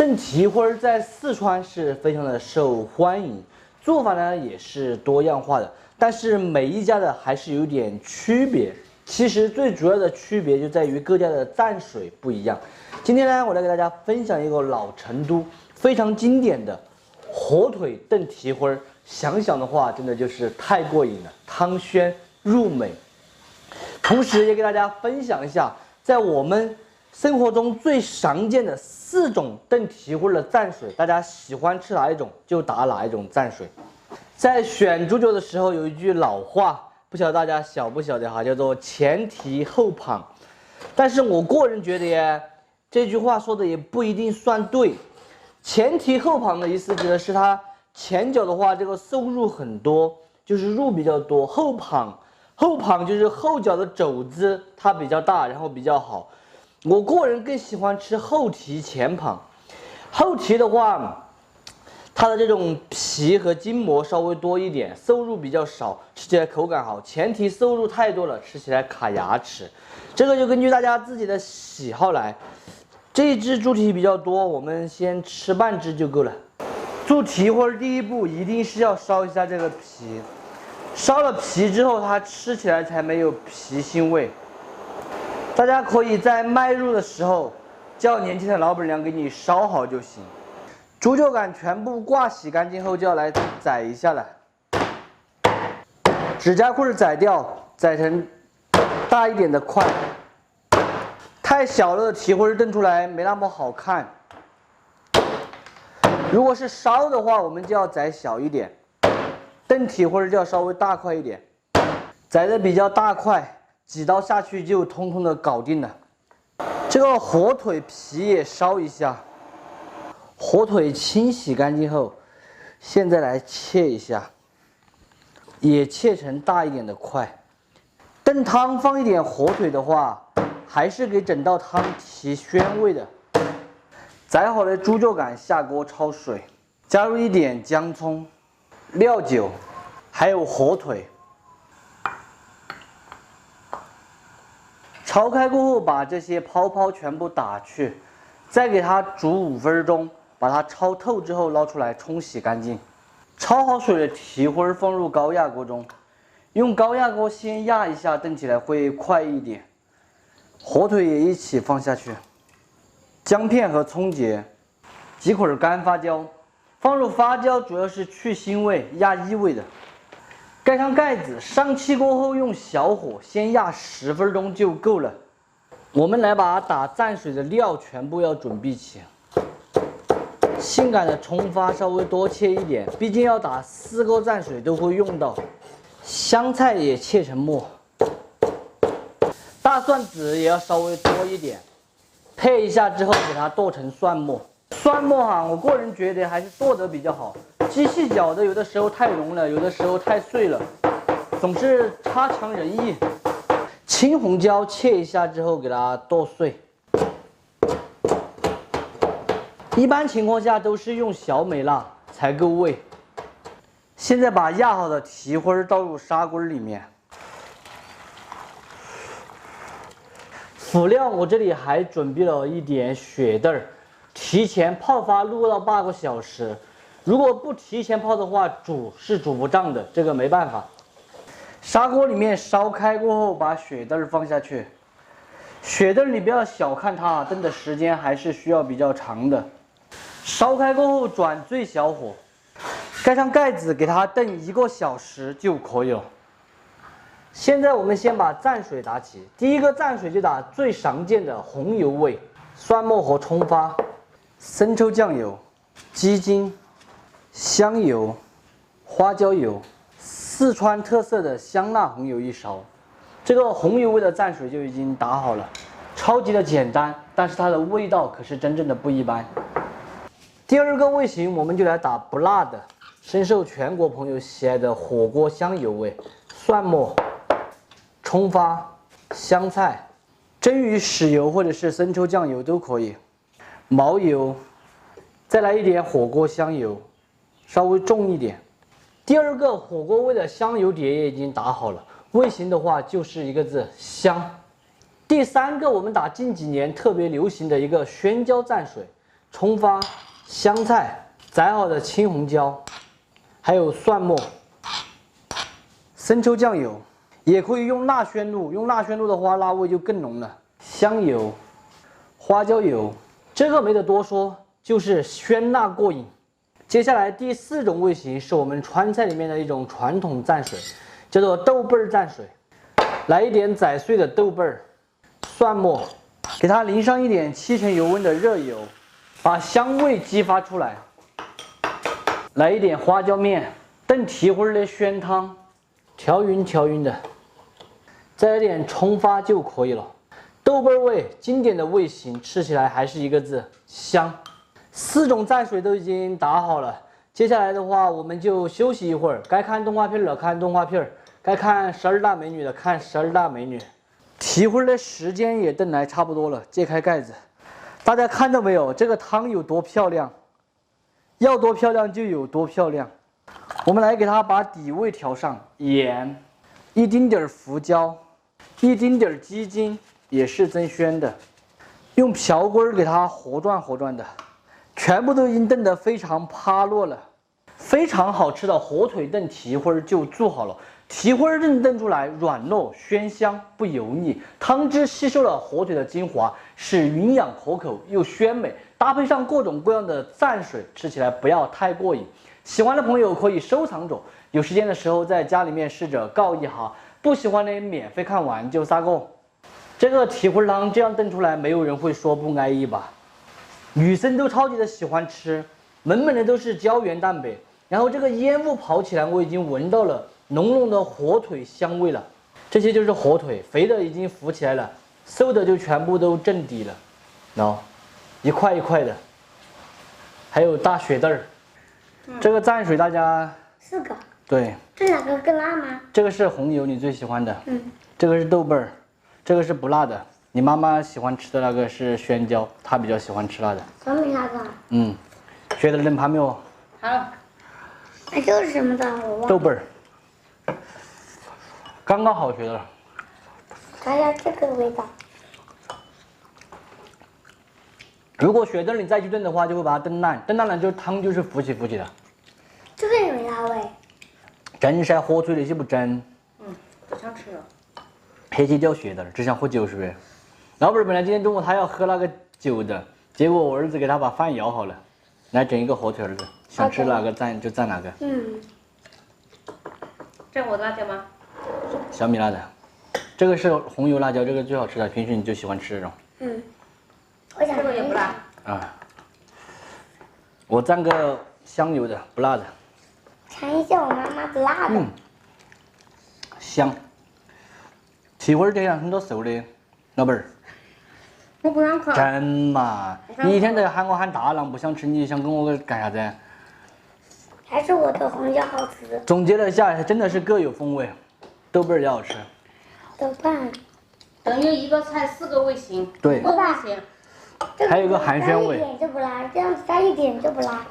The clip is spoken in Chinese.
炖蹄花在四川是非常的受欢迎，做法呢也是多样化的，但是每一家的还是有点区别。其实最主要的区别就在于各家的蘸水不一样。今天呢，我来给大家分享一个老成都非常经典的火腿炖蹄花，想想的话真的就是太过瘾了，汤鲜入美。同时也给大家分享一下，在我们生活中最常见的4种炖蹄花的蘸水，大家喜欢吃哪一种就打哪一种蘸水。在选猪脚的时候有一句老话，不晓得大家晓不晓得哈，叫做前蹄后膀。但是我个人觉得呀，这句话说的也不一定算对。前蹄后膀的意思指的是它前脚的话，这个瘦肉很多，就是肉比较多；后膀就是后脚的肘子它比较大，然后比较好。我个人更喜欢吃后蹄前膀。后蹄的话，它的这种皮和筋膜稍微多一点，瘦肉比较少，吃起来口感好。前蹄瘦肉太多了，吃起来卡牙齿。这个就根据大家自己的喜好来。这一只猪蹄比较多，我们先吃半只就够了。做蹄花第一步一定是要烧一下这个皮，烧了皮之后，它吃起来才没有皮腥味。大家可以在卖肉的时候叫年轻的老板娘给你烧好就行。猪脚杆全部挂洗干净后，就要来宰一下了。指甲棍宰掉，宰成大一点的块。太小了的蹄花炖出来没那么好看。如果是烧的话，我们就要宰小一点；炖蹄花就要稍微大块一点。宰的比较大块，几刀下去就通通的搞定了。这个火腿皮也烧一下。火腿清洗干净后，现在来切一下，也切成大一点的块。炖汤放一点火腿的话，还是给整道汤提鲜味的。宰好的猪脚杆下锅焯水，加入一点姜葱、料酒，还有火腿。焯开过后，把这些泡泡全部打去，再给它煮5分钟，把它焯透之后捞出来冲洗干净。焯好水的蹄花放入高压锅中，用高压锅先压一下，炖起来会快一点。火腿也一起放下去，姜片和葱节，几捆干发椒，放入发椒主要是去腥味、压异味的。盖上盖子，上气过后用小火先压10分钟就够了。我们来把打蘸水的料全部要准备起。性感的葱花稍微多切一点，毕竟要打4个蘸水都会用到。香菜也切成末。大蒜籽也要稍微多一点，配一下之后给它剁成蒜末。蒜末哈，我个人觉得还是剁得比较好。机器搅的有的时候太浓了，有的时候太碎了，总是差强人意。青红椒切一下之后给它剁碎。一般情况下都是用小美辣才够味。现在把压好的蹄花倒入砂锅里面。辅料我这里还准备了一点血豆，提前泡发6到8个小时。如果不提前泡的话，煮是煮不胀的，这个没办法。砂锅里面烧开过后，把血豆放下去。血豆你不要小看它，炖的时间还是需要比较长的。烧开过后转最小火，盖上盖子给它炖1个小时就可以了。现在我们先把蘸水打起，第一个蘸水就打最常见的红油味，蒜末和葱花、生抽酱油、鸡精、香油、花椒油，四川特色的香辣红油1勺。这个红油味的蘸水就已经打好了，超级的简单，但是它的味道可是真正的不一般。第2个味型我们就来打不辣的，深受全国朋友喜爱的火锅香油味，蒜末、葱花、香菜，蒸鱼豉油或者是生抽酱油都可以，毛油，再来一点火锅香油，稍微重一点。第2个火锅味的香油碟也已经打好了，味型的话就是1个字：香。第3个我们打近几年特别流行的一个宣椒蘸水，葱花、香菜、宰好的青红椒，还有蒜末、生抽、酱油，也可以用辣宣露。用辣宣露的话，辣味就更浓了。香油、花椒油，这个没得多说，就是鲜辣过瘾。接下来第4种味型是我们川菜里面的一种传统蘸水，叫做豆瓣儿蘸水。来一点宰碎的豆瓣儿、蒜末，给它淋上一点7成油温的热油，把香味激发出来。来一点花椒面，炖蹄花的鲜汤，调匀的，再来点葱花就可以了。豆瓣味经典的味型，吃起来还是一个字香。4种蘸水都已经打好了，接下来的话我们就休息一会儿，该看动画片了看动画片，该看12大美女的看12大美女。蹄花的时间也炖来差不多了，揭开盖子，大家看到没有？这个汤有多漂亮？要多漂亮就有多漂亮。我们来给它把底味调上，盐，一丁点儿胡椒，一丁点儿鸡精，也是增鲜的。用瓢棍给它和转的，全部都已经炖得非常趴落了。非常好吃的火腿炖蹄花就做好了。蹄花炖出来软糯鲜香，不油腻，汤汁吸收了火腿的精华，是营养可口又鲜美。搭配上各种各样的蘸水，吃起来不要太过瘾。喜欢的朋友可以收藏着，有时间的时候在家里面试着告一下。不喜欢的免费看完就撒个。这个蹄花汤这样炖出来，没有人会说不安逸吧？女生都超级的喜欢吃，满满的都是胶原蛋白。然后这个烟雾跑起来，我已经闻到了浓浓的火腿香味了。这些就是火腿，肥的已经浮起来了，瘦的就全部都正底了，一块一块的。还有大雪豆儿，这个蘸水大家4个。对。这2个更辣吗？这个是红油，你最喜欢的。这个是豆瓣儿，这个是不辣的。你妈妈喜欢吃的那个是宣椒，她比较喜欢吃辣的。小米那个。学的冷盘没有？好。那这个是什么的？我忘了。豆瓣儿，刚刚好学的了。尝一下这个味道。如果雪豆你再去炖的话，就会把它炖烂，炖烂了就汤就是浮起的。这个也没辣味。真噻，火腿那些不真。不想吃了。黑起掉雪豆，只想喝酒是不是？老板本来今天中午他要喝那个酒的，结果我儿子给他把饭舀好了，来整一个火腿儿子，想吃哪个蘸就蘸哪个。蘸我的辣椒吗？小米辣的，这个是红油辣椒，这个最好吃的，平时你就喜欢吃这种。我想这个也不辣。我蘸个香油的，不辣的。尝一下我妈妈的辣的。香。蹄花这样很多瘦的，老板儿。我不想吃。真嘛？你一天在喊我喊大郎，不想吃，你想跟我干啥子？还是我的红椒好吃。总结了下来，真的是各有风味，豆瓣儿也好吃。豆瓣。等于一个菜4个味型。对。5个味型。还有一个寒暄味。这样子沾一点就不辣，这样子沾一点就不辣。